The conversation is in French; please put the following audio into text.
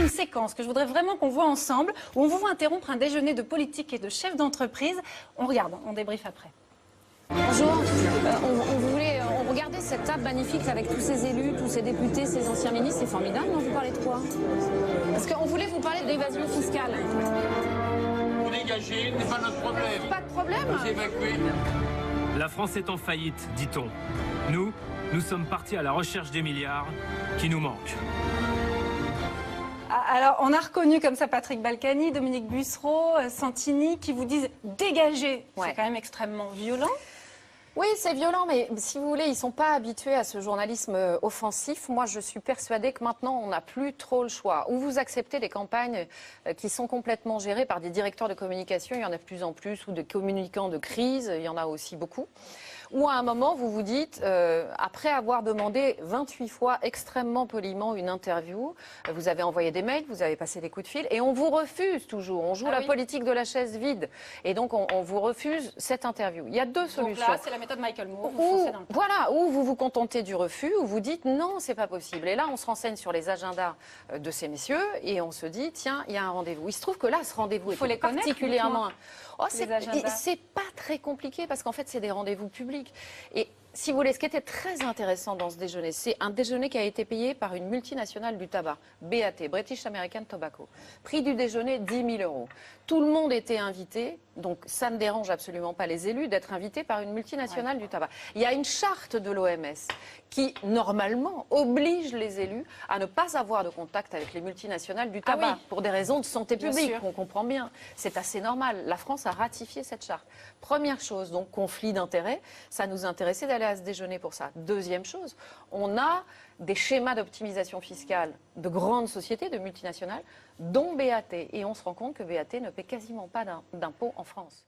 une séquence que je voudrais vraiment qu'on voit ensemble, où on vous voit interrompre un déjeuner de politique et de chefs d'entreprise. On regarde, on débriefe après. Bonjour, on regardait cette table magnifique avec tous ces élus, tous ces députés, ces anciens ministres, c'est formidable, non? Vous parlez de quoi? Parce qu'on voulait vous parler de l'évasion fiscale. Vous dégagez, c'est pas notre problème. Pas de problème. Vous évacuez. La France est en faillite, dit-on. Nous sommes partis à la recherche des milliards qui nous manquent. Alors, on a reconnu comme ça Patrick Balkany, Dominique Bussereau, Santini, qui vous disent dégager. Ouais. C'est quand même extrêmement violent. Oui, c'est violent, mais si vous voulez, ils ne sont pas habitués à ce journalisme offensif. Moi, je suis persuadée que maintenant, on n'a plus trop le choix. Ou vous acceptez des campagnes qui sont complètement gérées par des directeurs de communication, il y en a de plus en plus, ou des communicants de crise, il y en a aussi beaucoup. Ou à un moment, vous vous dites, après avoir demandé 28 fois extrêmement poliment une interview, vous avez envoyé des mails, vous avez passé des coups de fil, et on vous refuse toujours. On joue la politique de la chaise vide. Et donc, on vous refuse cette interview. Il y a deux solutions. Donc là, c'est la méthode Michael Moore. Vous foncez dans le tas. Voilà, ou vous vous contentez du refus, ou vous dites non, c'est pas possible. Et là, on se renseigne sur les agendas de ces messieurs, et on se dit, tiens, il y a un rendez-vous. Il se trouve que là, ce rendez-vous faut est les connaître, particulièrement... Oh, les agendas. c'est pas très compliqué parce qu'en fait, c'est des rendez-vous publics. Et si vous voulez, ce qui était très intéressant dans ce déjeuner, c'est un déjeuner qui a été payé par une multinationale du tabac, BAT, British American Tobacco. Prix du déjeuner, 10 000 €. Tout le monde était invité, donc ça ne dérange absolument pas les élus d'être invités par une multinationale du tabac. Il y a une charte de l'OMS qui, normalement, oblige les élus à ne pas avoir de contact avec les multinationales du tabac, pour des raisons de santé publique, on comprend bien. C'est assez normal. La France a ratifié cette charte. Première chose, donc conflit d'intérêts, ça nous intéressait d'aller à ce déjeuner pour ça. Deuxième chose, on a des schémas d'optimisation fiscale de grandes sociétés, de multinationales, dont BAT. Et on se rend compte que BAT ne paie quasiment pas d'impôts en France.